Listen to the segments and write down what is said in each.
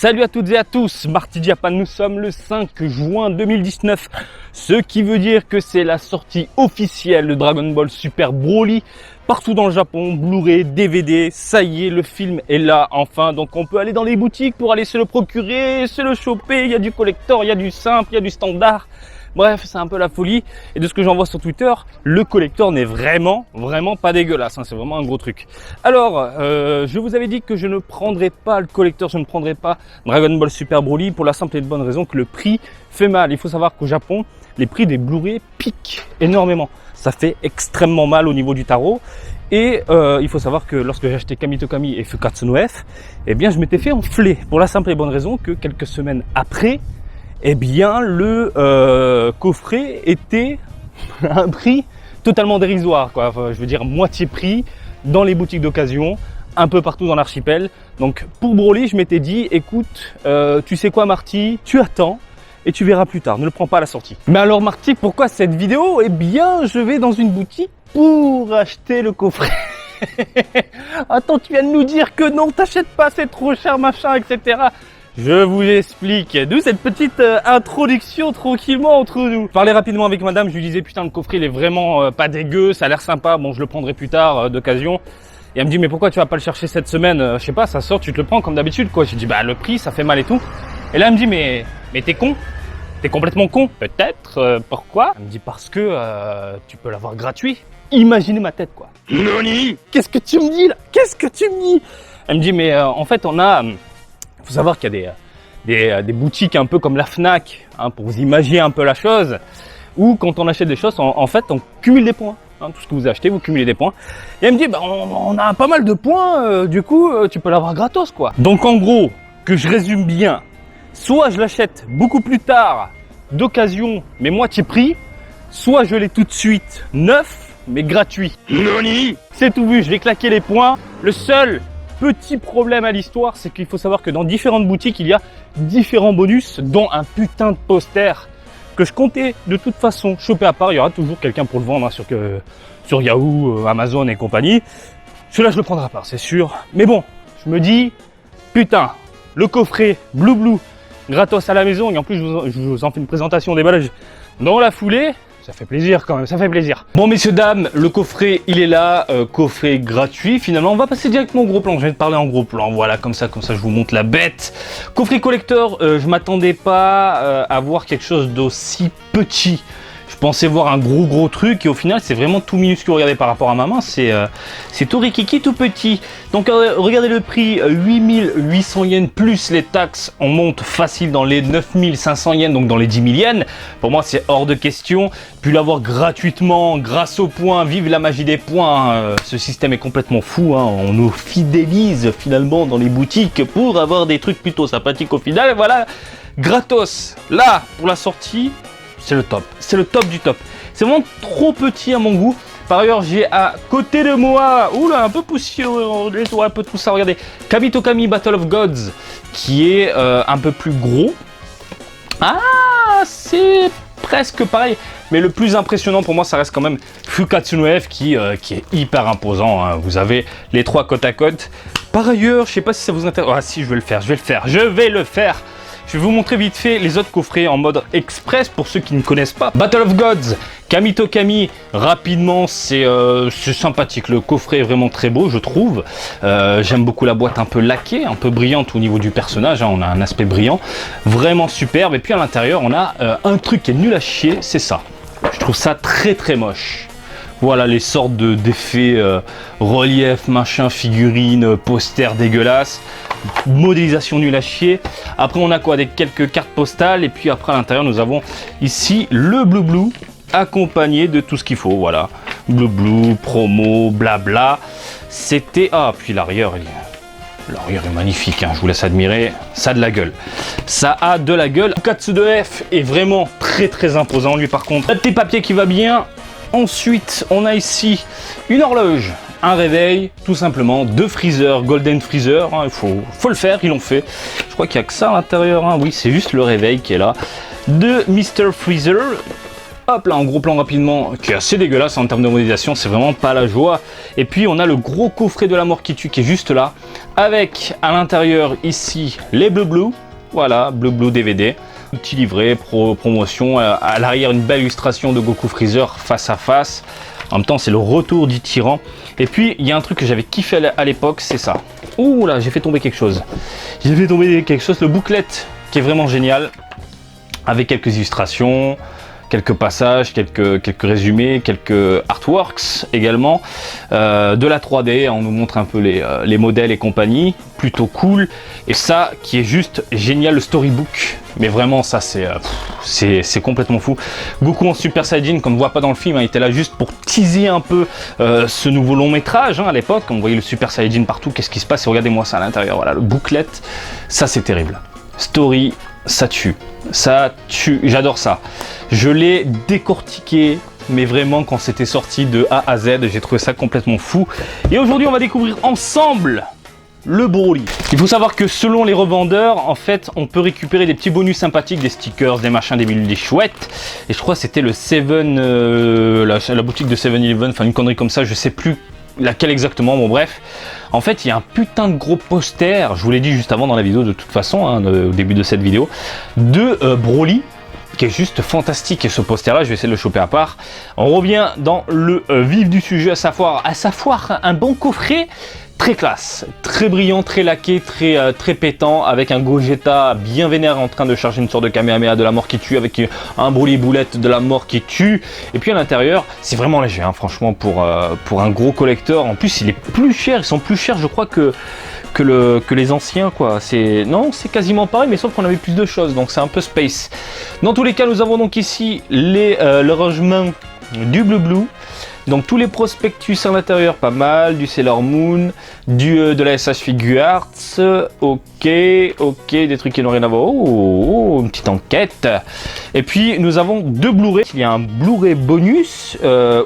Salut à toutes et à tous, Marty Japan, nous sommes le 5 juin 2019, ce qui veut dire que c'est la sortie officielle de Dragon Ball Super Broly partout dans le Japon, Blu-ray, DVD, ça y est, le film est là enfin, donc on peut aller dans les boutiques pour aller se le procurer, se le choper, il y a du collector, il y a du simple, il y a du standard. Bref, c'est un peu la folie. Et de ce que j'en vois sur Twitter, le collector n'est vraiment pas dégueulasse. Hein. C'est vraiment un gros truc. Alors, je vous avais dit que je ne prendrais pas le collector, je ne prendrais pas Dragon Ball Super Broly pour la simple et bonne raison que le prix fait mal. Il faut savoir qu'au Japon, les prix des Blu-ray piquent énormément. Ça fait extrêmement mal au niveau du tarot. Et il faut savoir que lorsque j'ai acheté Kamito Kami et Fukatsu no F, eh bien, je m'étais fait enfler pour la simple et bonne raison que quelques semaines après, eh bien, le coffret était à un prix totalement dérisoire, quoi. Enfin, je veux dire, moitié prix dans les boutiques d'occasion, un peu partout dans l'archipel. Donc, pour Broly, je m'étais dit, écoute, tu sais quoi, Marty, tu attends et tu verras plus tard. Ne le prends pas à la sortie. Mais alors, Marty, pourquoi cette vidéo? Eh bien, je vais dans une boutique pour acheter le coffret. Attends, tu viens de nous dire que non, t'achètes pas, c'est trop cher, machin, etc. Je vous explique, d'où cette petite introduction tranquillement entre nous. Je parlais rapidement avec madame, je lui disais putain le coffret il est vraiment pas dégueu, ça a l'air sympa, bon je le prendrai plus tard d'occasion. Et elle me dit mais pourquoi tu vas pas le chercher cette semaine, je sais pas, ça sort, tu te le prends comme d'habitude quoi. J'ai dit bah le prix ça fait mal et tout. Et là elle me dit mais t'es con, t'es complètement con. Peut-être, pourquoi? Elle me dit parce que tu peux l'avoir gratuit. Imaginez ma tête quoi. Nani? Qu'est-ce que tu me dis là? Qu'est-ce que tu me dis? Elle me dit mais en fait on a... Il faut savoir qu'il y a des boutiques un peu comme la Fnac, hein, pour vous imaginer un peu la chose, où quand on achète des choses, en fait, on cumule des points. Hein, tout ce que vous achetez, vous cumulez des points. Et elle me dit, bah, on a pas mal de points, du coup, tu peux l'avoir gratos, quoi. Donc, en gros, que je résume bien, soit je l'achète beaucoup plus tard, d'occasion, mais moitié prix, soit je l'ai tout de suite neuf, mais gratuit. Nani? C'est tout vu, je vais claquer les points. Le seul petit problème à l'histoire, c'est qu'il faut savoir que dans différentes boutiques, il y a différents bonus, dont un putain de poster que je comptais de toute façon choper à part. Il y aura toujours quelqu'un pour le vendre hein, sur Yahoo, Amazon et compagnie. Celui-là, je le prendrai à part, c'est sûr. Mais bon, je me dis, putain, le coffret Blue gratos à la maison, et en plus, je vous en fais une présentation déballage dans la foulée. Ça fait plaisir quand même, ça fait plaisir. Bon messieurs, dames, le coffret il est là, coffret gratuit. Finalement on va passer directement au gros plan, je vais te parler en gros plan, voilà comme ça je vous montre la bête. Coffret collector, je m'attendais pas à voir quelque chose d'aussi petit. Je pensais voir un gros truc et au final c'est vraiment tout minuscule. Regardez par rapport à ma main, c'est tout rikiki, tout petit. Donc regardez le prix, 8800 yens plus les taxes, on monte facile dans les 9500 yens, donc dans les 10 000 yens. Pour moi c'est hors de question. Puis l'avoir gratuitement grâce aux points, vive la magie des points. Ce système est complètement fou, hein. On nous fidélise finalement dans les boutiques pour avoir des trucs plutôt sympathiques au final. Et voilà, gratos, là pour la sortie. C'est le top du top. C'est vraiment trop petit à mon goût. Par ailleurs, j'ai à côté de moi, oula, un peu poussiéreux, un peu tout ça, regardez, Kamito Kami Battle of Gods, qui est un peu plus gros. Ah, c'est presque pareil. Mais le plus impressionnant pour moi, ça reste quand même Fukatsu no F, qui est hyper imposant. Hein. Vous avez les trois côte à côte. Par ailleurs, je sais pas si ça vous intéresse. Ah si, je vais le faire. Je vais vous montrer vite fait les autres coffrets en mode express pour ceux qui ne connaissent pas. Battle of Gods, Kamito Kami, rapidement, c'est sympathique. Le coffret est vraiment très beau, je trouve. J'aime beaucoup la boîte un peu laquée, un peu brillante au niveau du personnage. Hein. On a un aspect brillant, vraiment superbe. Et puis à l'intérieur, on a un truc qui est nul à chier, c'est ça. Je trouve ça très moche. Voilà les sortes d'effets relief, machin, figurines, posters dégueulasses. Modélisation nulle à chier. Après on a quoi, des quelques cartes postales et puis après à l'intérieur nous avons ici le Blue accompagné de tout ce qu'il faut. Voilà, Blue, promo, blabla. C'était puis l'arrière est magnifique, hein. Je vous laisse admirer, ça a de la gueule. Ça a de la gueule. Fukatsu no F est vraiment très imposant lui par contre. Un petit papier qui va bien. Ensuite on a ici une horloge, un réveil, tout simplement, deux freezers, Golden Freezer, hein, il faut le faire, ils l'ont fait. Je crois qu'il n'y a que ça à l'intérieur, hein. Oui, c'est juste le réveil qui est là. De Mr. Freezer, hop là, en gros plan rapidement, qui est assez dégueulasse en termes de modélisation, c'est vraiment pas la joie. Et puis on a le gros coffret de la mort qui tue qui est juste là, avec à l'intérieur ici les Blue, voilà, Blue DVD. Petit livret, promotion, à l'arrière une belle illustration de Goku Freezer face à face. En même temps c'est le retour du tyran. Et puis il y a un truc que j'avais kiffé à l'époque, c'est ça. Ouh là, j'ai fait tomber quelque chose. J'ai fait tomber quelque chose, le booklet qui est vraiment génial. Avec quelques illustrations, quelques passages, quelques résumés, quelques artworks également, de la 3D, on nous montre un peu les modèles et compagnie, plutôt cool, et ça qui est juste génial, le storybook, mais vraiment ça c'est complètement fou. Goku en Super Saiyajin, comme on ne voit pas dans le film, il était là juste pour teaser un peu ce nouveau long métrage, à l'époque, on voyait le Super Saiyajin partout, qu'est-ce qui se passe, et regardez-moi ça à l'intérieur, voilà, le booklet, ça c'est terrible. Story, ça tue, j'adore ça. Je l'ai décortiqué, mais vraiment quand c'était sorti de A à Z, j'ai trouvé ça complètement fou. Et aujourd'hui, on va découvrir ensemble le Broly. Il faut savoir que selon les revendeurs, en fait, on peut récupérer des petits bonus sympathiques, des stickers, des machins, des bidules, des chouettes. Et je crois que c'était le la boutique de 7-Eleven, enfin une connerie comme ça, je sais plus laquelle exactement, bon bref. En fait, il y a un putain de gros poster, je vous l'ai dit juste avant dans la vidéo de toute façon, au début de cette vidéo, de Broly, qui est juste fantastique. Et ce poster là, je vais essayer de le choper à part. On revient dans le vif du sujet, à savoir un bon coffret très classe, très brillant, très laqué, très pétant, avec un Gogeta bien vénère en train de charger une sorte de Kamehameha de la mort qui tue, avec un Broly boulette de la mort qui tue. Et puis à l'intérieur, c'est vraiment léger, franchement, pour un gros collector. En plus, il est plus cher, ils sont plus chers, je crois, que les anciens, quoi. Non, c'est quasiment pareil, mais sauf qu'on avait plus de choses, donc c'est un peu space. Dans tous les cas, nous avons donc ici le rangement du Blue. Donc tous les prospectus à l'intérieur, pas mal, du Sailor Moon, de la SH Figuarts, ok, des trucs qui n'ont rien à voir, une petite enquête. Et puis nous avons deux Blu-ray, il y a un Blu-ray bonus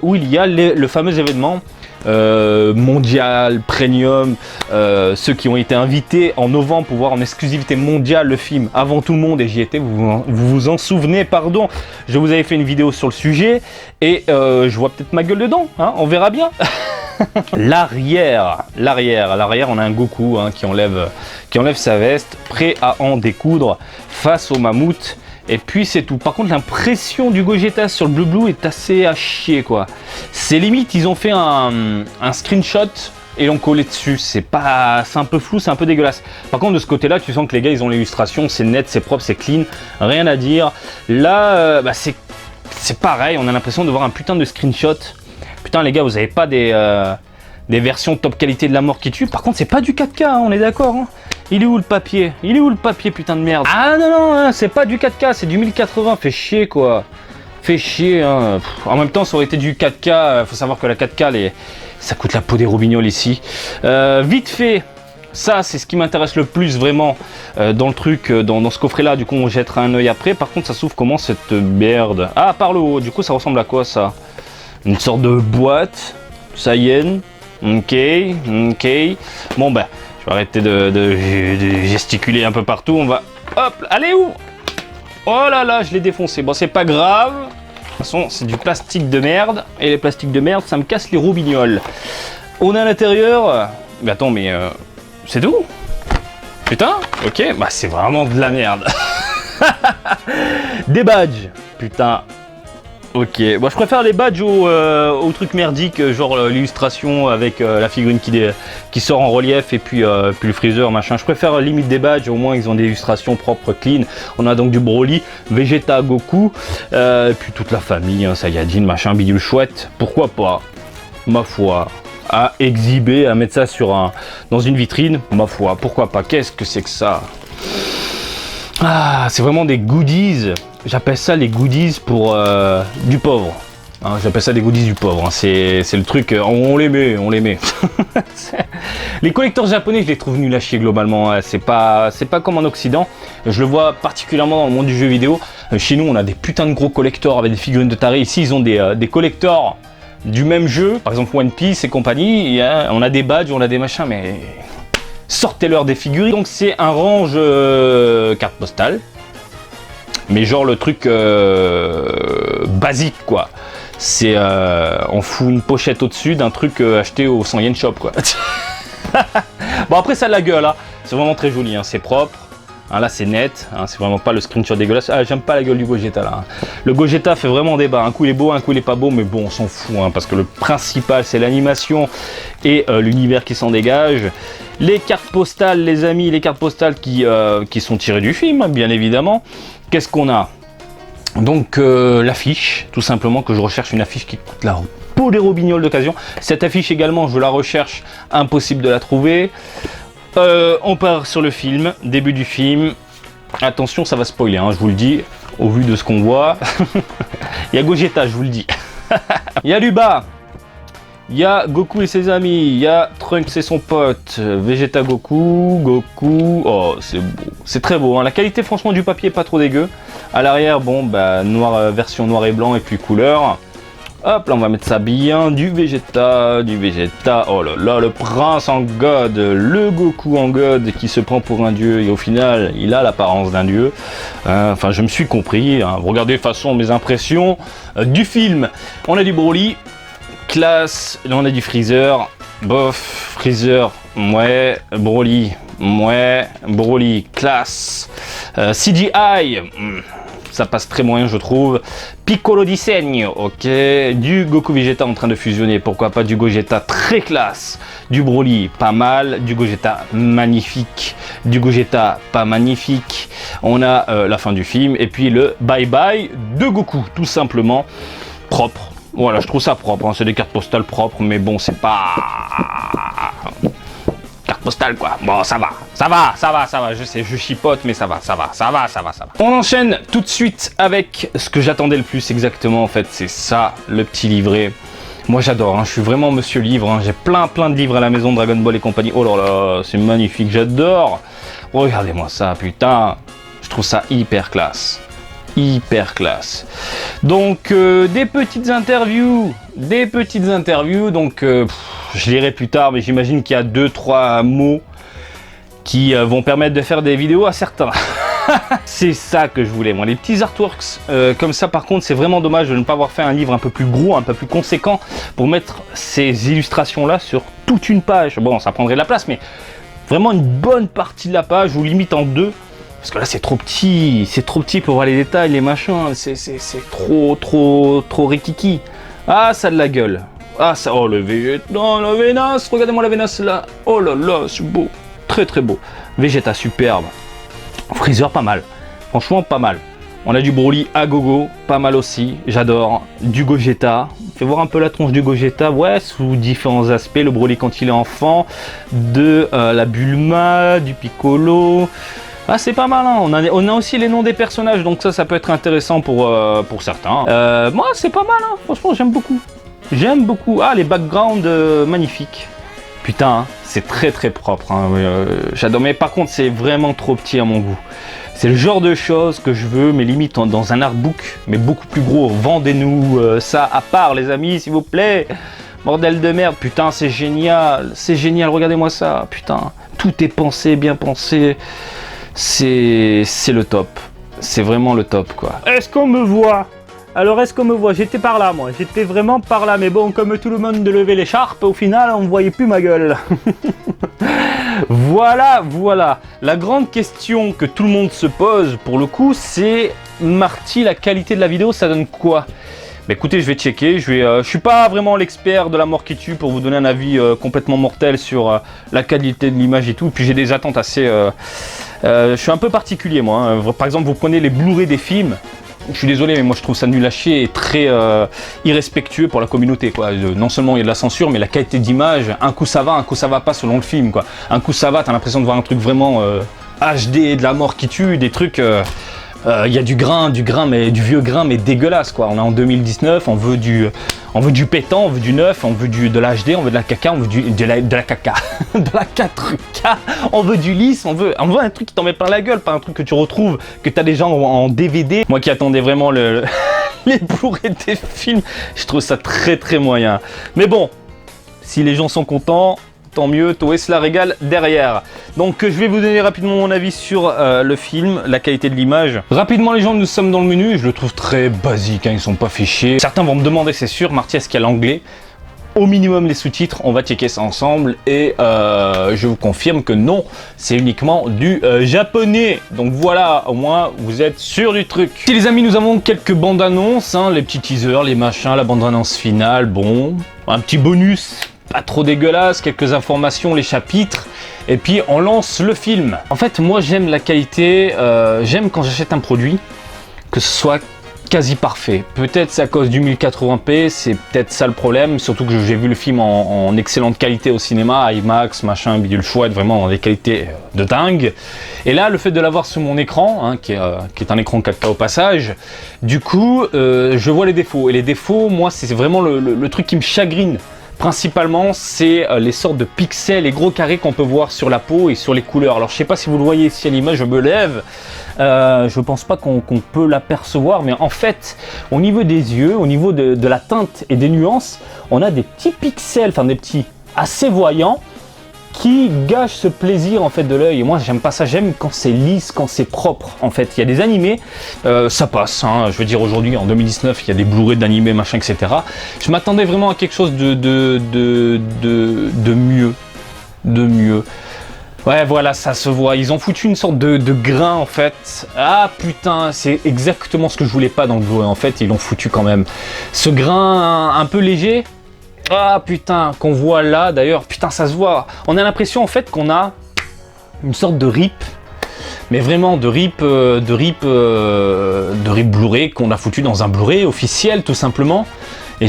où il y a le fameux événement mondial, premium, ceux qui ont été invités en novembre pour voir en exclusivité mondiale le film avant tout le monde, et j'y étais, vous vous en souvenez, pardon, je vous avais fait une vidéo sur le sujet, et je vois peut-être ma gueule dedans, on verra bien. L'arrière, on a un Goku qui enlève sa veste, prêt à en découdre face au mammouth. Et puis c'est tout. Par contre, l'impression du Gogeta sur le Blue est assez à chier, quoi. C'est limite, ils ont fait un screenshot et l'ont collé dessus. C'est un peu flou, c'est un peu dégueulasse. Par contre, de ce côté-là, tu sens que les gars, ils ont l'illustration, c'est net, c'est propre, c'est clean, rien à dire. Là, c'est pareil, on a l'impression de voir un putain de screenshot. Putain, les gars, vous avez pas des versions top qualité de la mort qui tue. Par contre, c'est pas du 4K, on est d'accord, Il est où le papier? Putain de merde? Ah non, c'est pas du 4K, c'est du 1080, fait chier, quoi. Fait chier, En même temps, ça aurait été du 4K, faut savoir que la 4K, ça coûte la peau des roubignoles ici. Vite fait, ça, c'est ce qui m'intéresse le plus, vraiment, dans le truc, dans ce coffret-là. Du coup, on jettera un œil après. Par contre, ça s'ouvre comment, cette merde? Ah, par le haut, du coup, ça ressemble à quoi, ça? Une sorte de boîte, ça y est. Ok. Bon, ben... je vais arrêter de gesticuler un peu partout, on va... Hop, allez où? Oh là là, je l'ai défoncé. Bon, c'est pas grave. De toute façon, c'est du plastique de merde. Et les plastiques de merde, ça me casse les roubignoles. On est à l'intérieur. Mais attends, mais... c'est tout? Putain, ok. Bah, c'est vraiment de la merde. Des badges. Putain. Ok, bon, je préfère les badges aux trucs merdiques, genre l'illustration avec la figurine qui sort en relief et puis le freezer, machin. Je préfère limite des badges, au moins ils ont des illustrations propres, clean. On a donc du Broly, Vegeta, Goku, puis toute la famille, Saiyajin, machin, bidule chouette. Pourquoi pas, ma foi, à exhiber, à mettre ça dans une vitrine, ma foi, pourquoi pas. Qu'est-ce que c'est que ça? Ah, c'est vraiment des goodies. J'appelle ça les goodies pour du pauvre. J'appelle ça des goodies du pauvre. C'est le truc, on les met. Les collecteurs japonais, je les trouve nuls à chier globalement. C'est pas comme en Occident. Je le vois particulièrement dans le monde du jeu vidéo. Chez nous, on a des putains de gros collecteurs avec des figurines de tarés. Ici, ils ont des collecteurs du même jeu, par exemple One Piece et compagnie. On a des badges, on a des machins, mais sortez-leur des figurines. Donc c'est un range carte postale. mais genre le truc basique quoi. C'est on fout une pochette au-dessus d'un truc acheté au 100 yen shop quoi. Bon après ça a de la gueule, hein. C'est vraiment très joli, hein. C'est propre. Hein, là c'est net, hein, c'est vraiment pas le screenshot dégueulasse. Ah, j'aime pas la gueule du Gogeta là. Hein. Le Gogeta fait vraiment débat. Un coup il est beau, un coup il est pas beau, mais bon on s'en fout hein, parce que le principal c'est l'animation et l'univers qui s'en dégage. Les cartes postales, les amis, les cartes postales qui sont tirées du film, hein, bien évidemment. Qu'est-ce qu'on a? Donc l'affiche, tout simplement, que je recherche une affiche qui coûte la peau des robignoles d'occasion. Cette affiche également, je la recherche, impossible de la trouver. On part sur le film, début du film. Attention, ça va spoiler, hein, je vous le dis, au vu de ce qu'on voit. Il y a Gogeta, je vous le dis. Il y a du bas. Il y a Goku et ses amis. Il y a Trunks et son pote. Vegeta Goku. Oh, c'est beau. C'est très beau. Hein. La qualité, franchement, du papier, pas trop dégueu. À l'arrière, bon, bah, version noir et blanc et puis couleur. Hop, là on va mettre ça bien, du Vegeta, oh là là, le prince en God, le Goku en God qui se prend pour un dieu et au final il a l'apparence d'un dieu. Enfin je me suis compris, hein. Regardez de toute façon mes impressions du film. On a du Broly, classe, là on a du Freezer, bof, Freezer, ouais, Broly, classe, CGI, ça passe très moyen je trouve. Piccolo Disegno, ok. Du Goku Vegeta en train de fusionner, pourquoi pas du Gogeta très classe. Du Broly pas mal, du Gogeta magnifique, du Gogeta pas magnifique. On a la fin du film et puis le bye bye de Goku, tout simplement. Propre, voilà je trouve ça propre, hein. C'est des cartes postales propres mais bon c'est pas... postale quoi. Bon ça va, je sais, je chipote mais ça va. On enchaîne tout de suite avec ce que j'attendais le plus exactement en fait, c'est ça, le petit livret. Moi j'adore, hein, je suis vraiment monsieur livre, hein. J'ai plein de livres à la maison, Dragon Ball et compagnie. Oh là là, c'est magnifique, j'adore. Regardez-moi ça, putain, je trouve ça hyper classe. Donc des petites interviews, donc je lirai plus tard, mais j'imagine qu'il y a 2-3 mots qui vont permettre de faire des vidéos à certains. C'est ça que je voulais, moi, les petits artworks comme ça. Par contre c'est vraiment dommage de ne pas avoir fait un livre un peu plus gros, un peu plus conséquent pour mettre ces illustrations là sur toute une page. Bon ça prendrait de la place mais vraiment une bonne partie de la page ou limite en deux. Parce que là c'est trop petit pour voir les détails, les machins, c'est trop rikiki. Ah ça a de la gueule. Ah ça, oh le Vegeta, non la Vénas, regardez-moi la Vénas là. Oh là là, c'est beau, très beau. Vegeta superbe. Freezer pas mal, franchement pas mal. On a du Broly à gogo, pas mal aussi, j'adore. Du Gogeta, fais voir un peu la tronche du Gogeta, ouais, sous différents aspects. Le Broly quand il est enfant, de la Bulma, du Piccolo. Ah c'est pas mal, hein. On a aussi les noms des personnages, donc ça peut être intéressant pour certains. Moi c'est pas mal, hein. Franchement j'aime beaucoup. Ah les backgrounds magnifiques. Putain, hein, c'est très propre, hein. J'adore, mais par contre c'est vraiment trop petit à mon goût. C'est le genre de choses que je veux, mais limite dans un artbook, mais beaucoup plus gros. Vendez-nous ça à part les amis, s'il vous plaît. Bordel de merde, putain c'est génial, regardez-moi ça, putain. Tout est pensé, bien pensé. C'est le top, c'est vraiment le top quoi. Est-ce qu'on me voit? Alors est-ce qu'on me voit? J'étais par là moi, j'étais vraiment par là, mais bon comme tout le monde levait l'écharpe, au final on ne voyait plus ma gueule. Voilà. La grande question que tout le monde se pose pour le coup c'est Marty, la qualité de la vidéo ça donne quoi? Bah écoutez, je vais checker, je suis pas vraiment l'expert de la mort qui tue pour vous donner un avis complètement mortel sur la qualité de l'image et tout, puis j'ai des attentes assez... je suis un peu particulier moi, hein. Par exemple vous prenez les Blu-ray des films, je suis désolé mais moi je trouve ça nul à chier et très irrespectueux pour la communauté quoi. Non seulement il y a de la censure mais la qualité d'image, un coup ça va pas selon le film quoi. Un coup ça va, t'as l'impression de voir un truc vraiment HD, de la mort qui tue, des trucs... Il y a du grain, mais du vieux grain, mais dégueulasse quoi. On est en 2019, on veut du pétant, on veut du neuf, on veut de l'HD, on veut de la caca, on veut de la caca, de la 4K, on veut du lisse, on veut un truc qui t'en met plein la gueule, pas un truc que tu retrouves, que t'as déjà en DVD. Moi qui attendais vraiment les Blu-ray des films, je trouve ça très moyen. Mais bon, si les gens sont contents, tant mieux, Toei se la régale derrière. Donc je vais vous donner rapidement mon avis sur le film, la qualité de l'image. Rapidement les gens, nous sommes dans le menu, je le trouve très basique, hein, ils sont pas fichés. Certains vont me demander, c'est sûr, Marty, est-ce qu'il y a l'anglais ? Au minimum les sous-titres, on va checker ça ensemble et je vous confirme que non, c'est uniquement du japonais. Donc voilà, au moins vous êtes sûr du truc. Si les amis, nous avons quelques bandes annonces, hein, les petits teasers, les machins, la bande annonce finale, bon, un petit bonus, pas trop dégueulasse, quelques informations, les chapitres, et puis on lance le film. En fait, moi j'aime la qualité, j'aime quand j'achète un produit, que ce soit quasi parfait. Peut-être c'est à cause du 1080p, c'est peut-être ça le problème, surtout que j'ai vu le film en excellente qualité au cinéma, IMAX, machin, bidule chouette, vraiment dans des qualités de dingue. Et là, le fait de l'avoir sur mon écran, hein, qui est un écran 4K au passage, du coup, je vois les défauts. Et les défauts, moi, c'est vraiment le truc qui me chagrine. Principalement, c'est les sortes de pixels, les gros carrés qu'on peut voir sur la peau et sur les couleurs. Alors, je sais pas si vous le voyez ici à l'image, je me lève. Je pense pas qu'on peut l'apercevoir, mais en fait, au niveau des yeux, au niveau de la teinte et des nuances, on a des petits pixels, enfin des petits assez voyants, qui gâchent ce plaisir en fait de l'œil. Et moi, j'aime pas ça. J'aime quand c'est lisse, quand c'est propre. En fait, il y a des animés, ça passe. Hein. Je veux dire, aujourd'hui, en 2019, il y a des Blu-ray d'animés, machin, etc. Je m'attendais vraiment à quelque chose de mieux, Ouais, voilà, ça se voit. Ils ont foutu une sorte de grain, en fait. Ah, putain, c'est exactement ce que je voulais pas dans le Blu-ray. En fait, ils l'ont foutu quand même. Ce grain un peu léger. Ah, putain, qu'on voit là, d'ailleurs. Putain, ça se voit. On a l'impression, en fait, qu'on a une sorte de rip. Mais vraiment, de rip Blu-ray qu'on a foutu dans un Blu-ray officiel, tout simplement. Et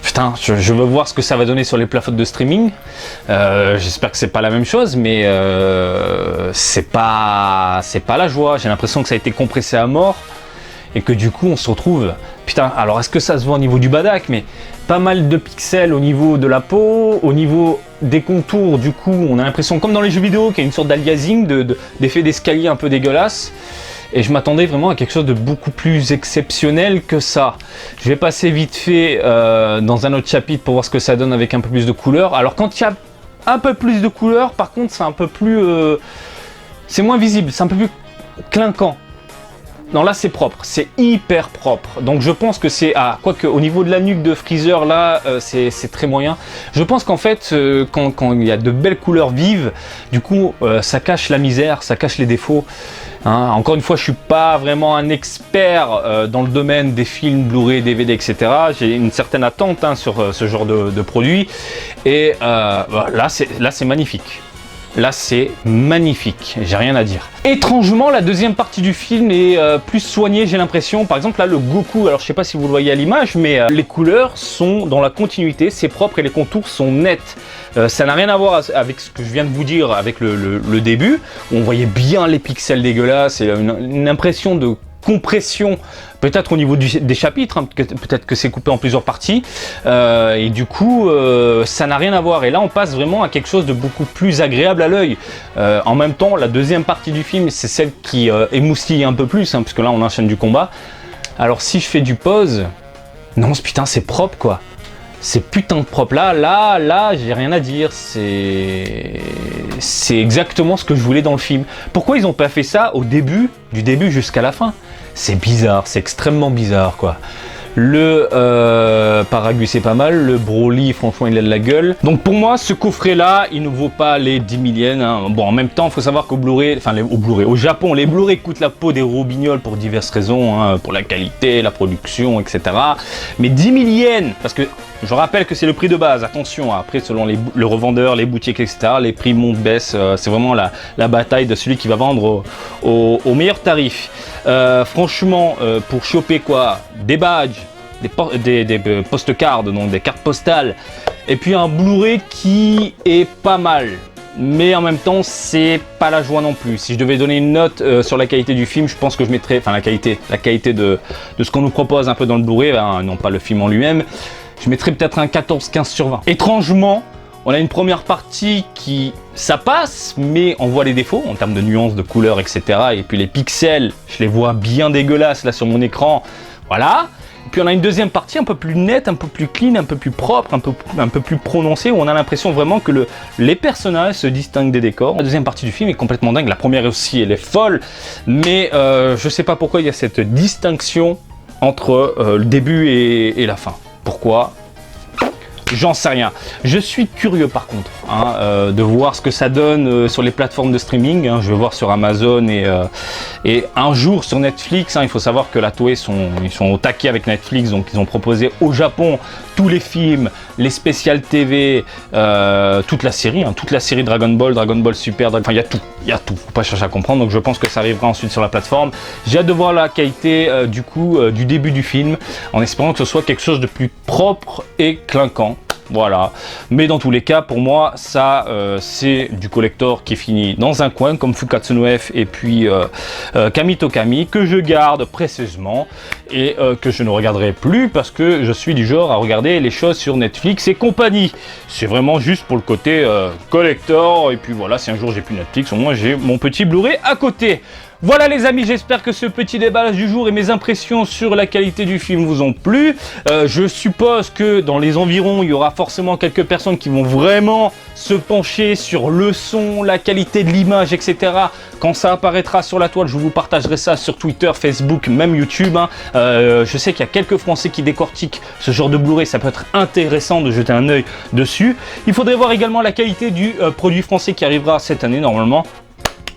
putain, je veux voir ce que ça va donner sur les plateformes de streaming. J'espère que c'est pas la même chose, mais c'est pas la joie. J'ai l'impression que ça a été compressé à mort et que du coup on se retrouve. Putain, alors est-ce que ça se voit au niveau du badac, mais pas mal de pixels au niveau de la peau, au niveau des contours. Du coup, on a l'impression, comme dans les jeux vidéo, qu'il y a une sorte d'aliasing, d'effet d'escalier un peu dégueulasse. Et je m'attendais vraiment à quelque chose de beaucoup plus exceptionnel que ça. Je vais passer vite fait dans un autre chapitre pour voir ce que ça donne avec un peu plus de couleurs. Alors quand il y a un peu plus de couleurs, par contre, c'est un peu plus... c'est moins visible, c'est un peu plus clinquant. Non, là c'est propre, c'est hyper propre. Donc je pense que c'est... Ah, quoique au niveau de la nuque de Freezer, là, c'est très moyen. Je pense qu'en fait, quand il y a de belles couleurs vives, du coup, ça cache la misère, ça cache les défauts. Hein, encore une fois, je suis pas vraiment un expert dans le domaine des films, Blu-ray, DVD, etc. J'ai une certaine attente sur ce genre de produit. Et là, c'est magnifique. Là, c'est magnifique, j'ai rien à dire. Étrangement, la deuxième partie du film est plus soignée, j'ai l'impression. Par exemple, là, le Goku, alors je sais pas si vous le voyez à l'image, mais les couleurs sont dans la continuité, c'est propre et les contours sont nets. Ça n'a rien à voir avec ce que je viens de vous dire avec le début, où on voyait bien les pixels dégueulasses et une impression de compression, peut-être au niveau des chapitres, hein, peut-être que c'est coupé en plusieurs parties, et du coup ça n'a rien à voir. Et là on passe vraiment à quelque chose de beaucoup plus agréable à l'œil. En même temps, la deuxième partie du film, c'est celle qui émoustille un peu plus, hein, parce que là on enchaîne du combat. Alors si je fais du pause, non putain c'est propre quoi. C'est putain de propre. Là, j'ai rien à dire. C'est exactement ce que je voulais dans le film. Pourquoi ils n'ont pas fait ça au début, du début jusqu'à la fin? C'est bizarre, c'est extrêmement bizarre, quoi. Le Paragus c'est pas mal, le Broly franchement il a de la gueule. Donc pour moi ce coffret là il ne vaut pas les 10 000 yens hein. Bon en même temps il faut savoir qu'au Blu-ray, enfin au Japon les Blu-ray coûtent la peau des robignoles pour diverses raisons hein, pour la qualité, la production etc. Mais 10 000 yens, parce que je rappelle que c'est le prix de base, attention après selon le revendeur, les boutiques etc. Les prix montent, baissent, c'est vraiment la bataille de celui qui va vendre au meilleur tarif. Franchement pour choper quoi, des badges, des postcards, donc des cartes postales, et puis un Blu-ray qui est pas mal, mais en même temps c'est pas la joie non plus. Si je devais donner une note sur la qualité du film, je pense que je mettrais, enfin la qualité de ce qu'on nous propose un peu dans le Blu-ray, hein, non pas le film en lui-même, je mettrais peut-être un 14-15 sur 20. Étrangement, on a une première partie qui, ça passe, mais on voit les défauts en termes de nuances, de couleurs, etc. Et puis les pixels, je les vois bien dégueulasses là sur mon écran. Voilà. Et puis on a une deuxième partie un peu plus nette, un peu plus clean, un peu plus propre, un peu plus prononcée, où on a l'impression vraiment que les personnages se distinguent des décors. La deuxième partie du film est complètement dingue. La première aussi, elle est folle, mais je sais pas pourquoi il y a cette distinction entre le début et la fin. Pourquoi ? J'en sais rien. Je suis curieux par contre de voir ce que ça donne sur les plateformes de streaming. Je vais voir sur Amazon et un jour sur Netflix. Il faut savoir que la Toei ils sont au taquet avec Netflix, donc ils ont proposé au Japon tous les films, les spéciales TV, toute la série Dragon Ball Super, enfin il y a tout. Faut pas chercher à comprendre. Donc je pense que ça arrivera ensuite sur la plateforme. J'ai hâte de voir la qualité du début du film, en espérant que ce soit quelque chose de plus propre et clinquant. Voilà, mais dans tous les cas, pour moi, ça, c'est du collector qui finit dans un coin, comme Fukatsu no F et puis Kamito Kami, que je garde précieusement et que je ne regarderai plus parce que je suis du genre à regarder les choses sur Netflix et compagnie. C'est vraiment juste pour le côté collector, et puis voilà, si un jour j'ai plus Netflix, au moins j'ai mon petit Blu-ray à côté. Voilà les amis, j'espère que ce petit déballage du jour et mes impressions sur la qualité du film vous ont plu. Je suppose que dans les environs, il y aura forcément quelques personnes qui vont vraiment se pencher sur le son, la qualité de l'image, etc. Quand ça apparaîtra sur la toile, je vous partagerai ça sur Twitter, Facebook, même YouTube. Je sais qu'il y a quelques Français qui décortiquent ce genre de Blu-ray, ça peut être intéressant de jeter un œil dessus. Il faudrait voir également la qualité du produit français qui arrivera cette année normalement.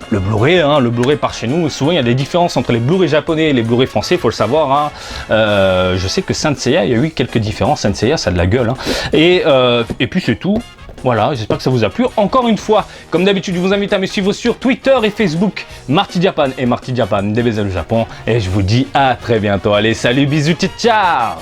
Le Blu-ray par chez nous, souvent il y a des différences entre les Blu-ray japonais et les Blu-ray français, il faut le savoir. Je sais que Saint Seiya, il y a eu quelques différences, Saint Seiya ça a de la gueule. Et puis c'est tout. Voilà, j'espère que ça vous a plu. Encore une fois, comme d'habitude, je vous invite à me suivre sur Twitter et Facebook, Marty Japan et Marty Japan, DBZ le Japon. Et je vous dis à très bientôt. Allez, salut, bisous, ciao!